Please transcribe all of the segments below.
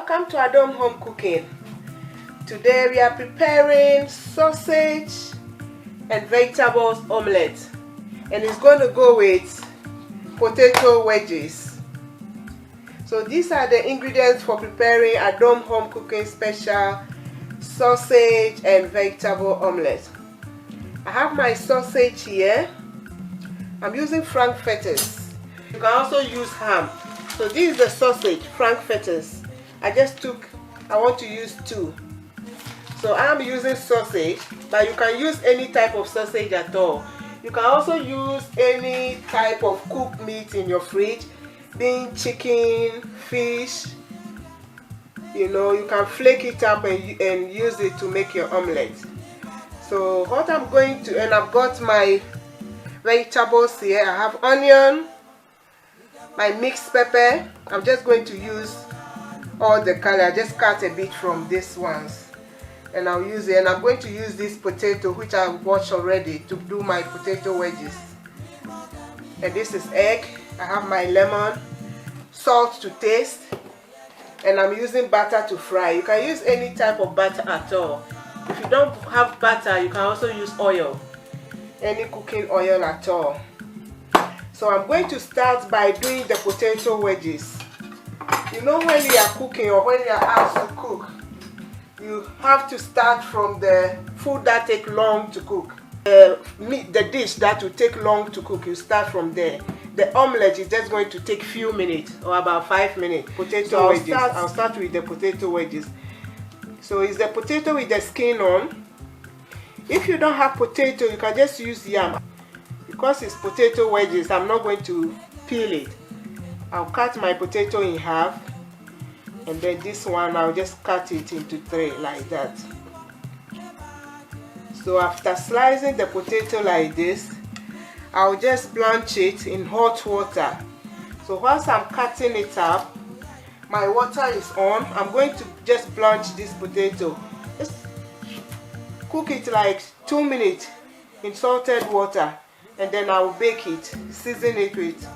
Welcome to Adom Home Cooking. Today we are preparing sausage and vegetables omelette, and it's going to go with potato wedges. So these are the ingredients for preparing Adom Home Cooking special sausage and vegetable omelette. I have my sausage here. I'm using frankfurters. You can also use ham. So this is the sausage, frankfurters. I want to use 2. So I'm using sausage, but you can use any type of sausage at all. You can also use any type of cooked meat in your fridge, being chicken, fish. You know, you can flake it up and use it to make your omelette. So what I'm going to, and I've got my vegetables here. I have onion, my mixed pepper. I'm just going to use all the color. I just cut a bit from these ones and I'll use it. And I'm going to use this potato, which I've washed already, to do my potato wedges. And this is egg. I have my lemon, salt to taste, and I'm using butter to fry. You can use any type of butter at all. If you don't have butter, you can also use oil, any cooking oil at all. So I'm going to start by doing the potato wedges. You know, when you are cooking or when you are asked to cook, you have to start from the food that take long to cook. The dish that will take long to cook, you start from there. The omelette is just going to take few minutes or about 5 minutes. Potato wedges. I'll start with the potato wedges. So it's the potato with the skin on. If you don't have potato, you can just use yam. Because it's potato wedges, I'm not going to peel it. I'll cut my potato in half, and then this one I'll just cut it into 3 like that. So after slicing the potato like this, I'll just blanch it in hot water. So whilst I'm cutting it up, my water is on. I'm going to just blanch this potato. Just cook it like 2 minutes in salted water, and then I'll bake it. Season it with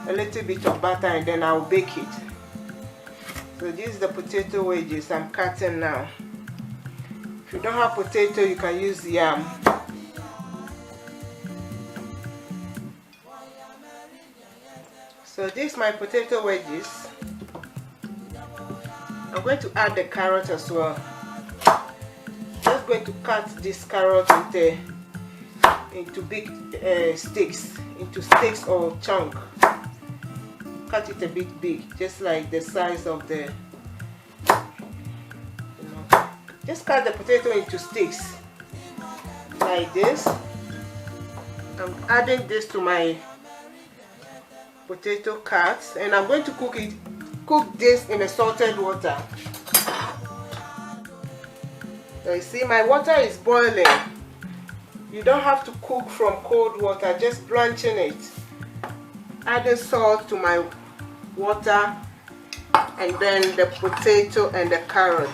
a little bit of butter, and then I'll bake it. So this is the potato wedges I'm cutting now. If you don't have potato, you can use yam. So this is my potato wedges. I'm going to add the carrot as well. Just going to cut this carrot into big sticks, or chunk. Cut it a bit big, just like the size of the, just cut the potato into sticks like this. I'm adding this to my potato cuts, and I'm going to cook this in a salted water. So you see, my water is boiling. You don't have to cook from cold water, just blanching it. Adding salt to my water, and then the potato and the carrot.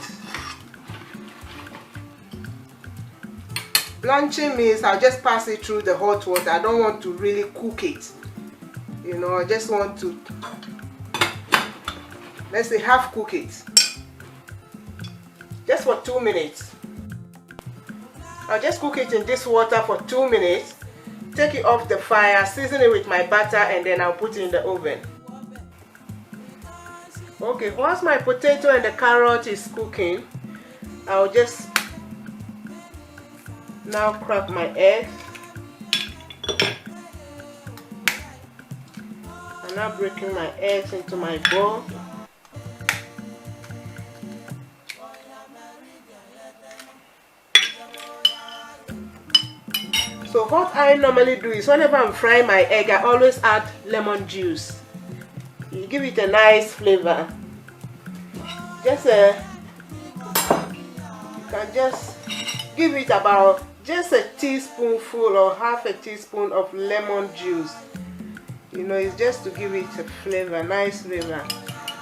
Blanching means I'll just pass it through the hot water. I don't want to really cook it. You know, I just want to, let's say, half cook it. Just for 2 minutes. I'll just cook it in this water for 2 minutes. Take it off the fire, season it with my butter, and then I'll put it in the oven. Okay, once my potato and the carrot is cooking, I'll just now crack my egg. I'm now breaking my eggs into my bowl. So what I normally do is, whenever I'm frying my egg, I always add lemon juice. You give it a nice flavor. You can just give it about just a teaspoonful or half a teaspoon of lemon juice. You know, it's just to give it a flavor, nice flavor.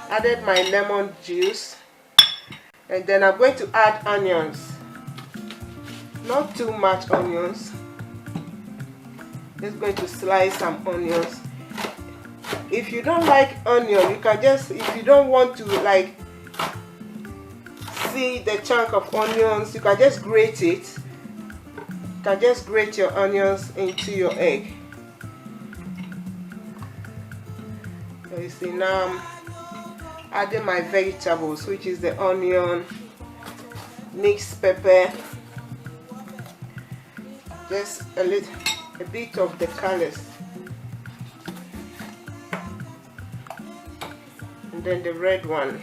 Added my lemon juice, and then I'm going to add onions. Not too much onions. Just going to slice some onions. If you don't like onion, you can just, if you don't want to like see the chunk of onions, you can just grate it. You can just grate your onions into your egg. So you see, now I'm adding my vegetables, which is the onion, mixed pepper, just a bit of the colors, and then the red one.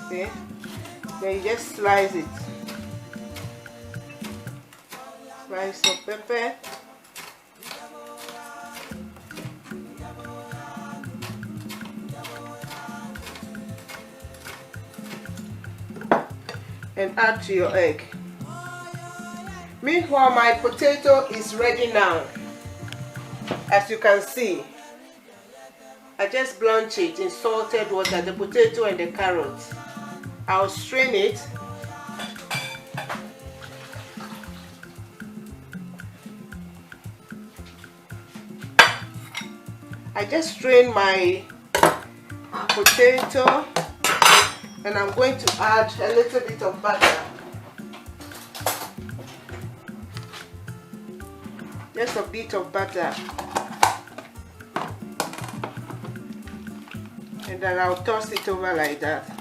See? Then you just slice it. Slice of pepper. And add to your egg. Meanwhile, my potato is ready now. As you can see, I just blanch it in salted water, the potato and the carrots. I'll strain it. I just strained my potato, and I'm going to add a little bit of butter. Just a bit of butter. And then I'll toss it over like that.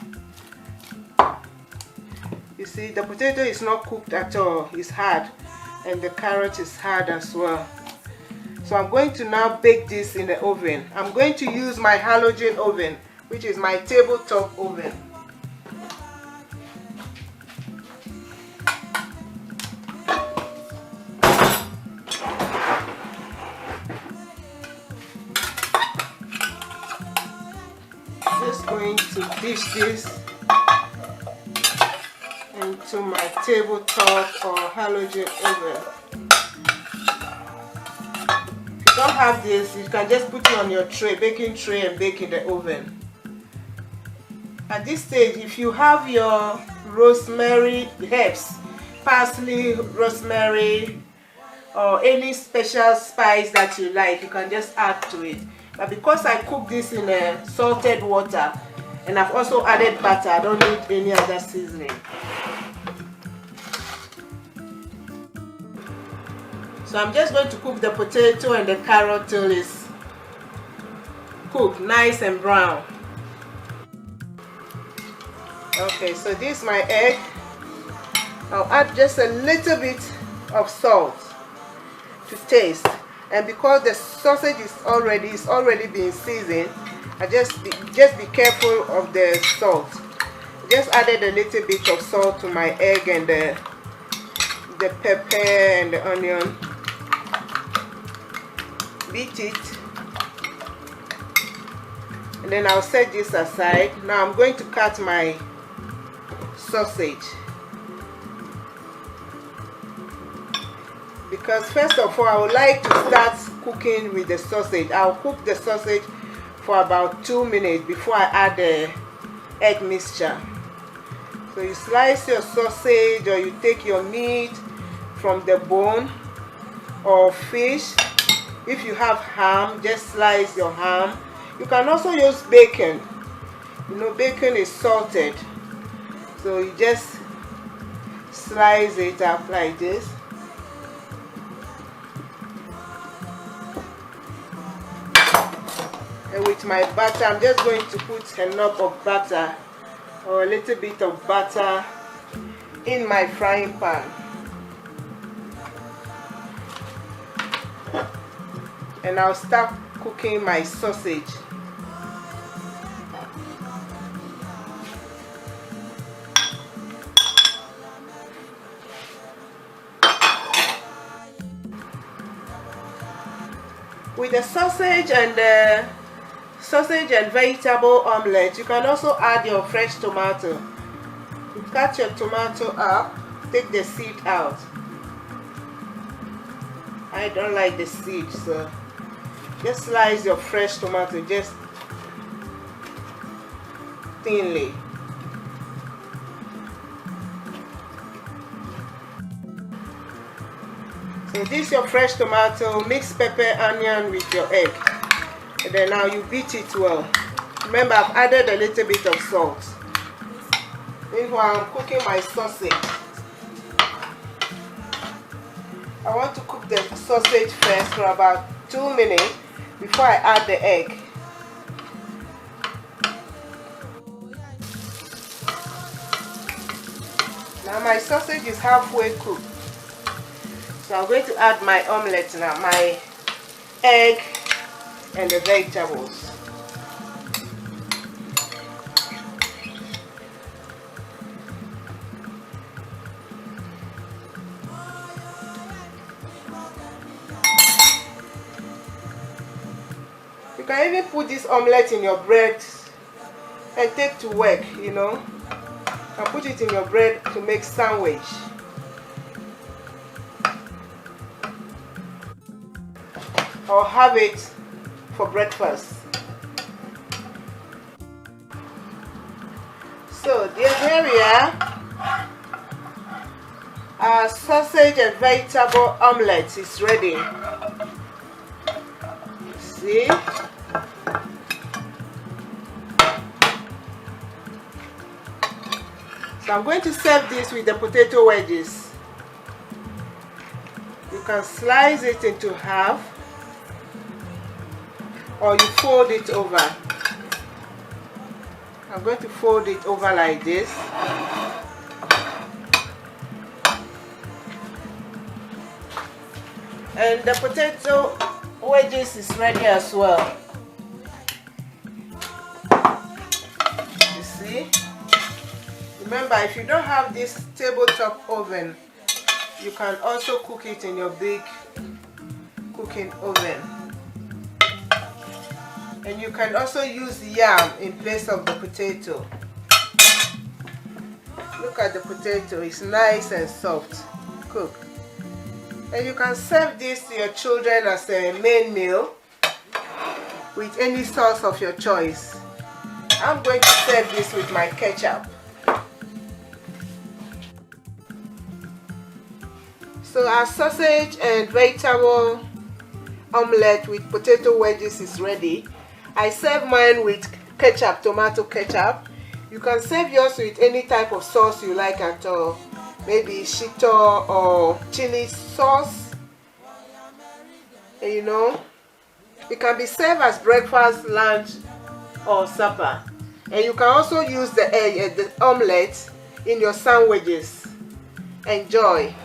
You see, the potato is not cooked at all. It's hard. And the carrot is hard as well. So I'm going to now bake this in the oven. I'm going to use my halogen oven, which is my tabletop oven. Just going to dish this into my tabletop or halogen oven. If you don't have this, you can just put it on your tray, baking tray, and bake in the oven. At this stage, if you have your rosemary herbs, parsley, rosemary, or any special spice that you like, you can just add to it. But because I cook this in salted water, and I've also added butter, I don't need any other seasoning. So I'm just going to cook the potato and the carrot till it's cooked nice and brown. Okay, so this is my egg. I'll add just a little bit of salt to taste. And because the sausage is already being seasoned, I just be careful of the salt. Just added a little bit of salt to my egg and the pepper and the onion. Beat it, and then I'll set this aside. Now I'm going to cut my sausage, because first of all I would like to start cooking with the sausage. I'll cook the sausage for about 2 minutes before I add the egg mixture. So you slice your sausage, or you take your meat from the bone, or fish. If you have ham, just slice your ham. You can also use bacon. You know, bacon is salted. So you just slice it up like this. And with my butter, I'm just going to put a knob of butter, or a little bit of butter, in my frying pan. And I'll start cooking my sausage. With the sausage and vegetable omelette, you can also add your fresh tomato. You cut your tomato up, take the seed out. I don't like the seed, so just slice your fresh tomato just thinly. So this is your fresh tomato, mix pepper, onion with your egg. And then now you beat it well. Remember, I've added a little bit of salt. Meanwhile, I'm cooking my sausage. I want to cook the sausage first for about 2 minutes before I add the egg. Now my sausage is halfway cooked. So I'm going to add my omelette now, my egg and the vegetables. You can even put this omelette in your bread and take to work, you know. And put it in your bread to make sandwich. Or have it for breakfast. So here we are. Our sausage and vegetable omelette is ready. See? So I'm going to serve this with the potato wedges. You can slice it into half, or you fold it over. I'm going to fold it over like this. And the potato wedges is ready as well. You see? Remember, if you don't have this tabletop oven, you can also cook it in your big cooking oven. And you can also use yam in place of the potato. Look at the potato, it's nice and soft, cooked. And you can serve this to your children as a main meal with any sauce of your choice. I'm going to serve this with my ketchup. So our sausage and vegetable omelette with potato wedges is ready. I serve mine with ketchup, tomato ketchup. You can serve yours with any type of sauce you like at all. Maybe shito or chili sauce. And you know, it can be served as breakfast, lunch or supper. And you can also use the omelette in your sandwiches. Enjoy.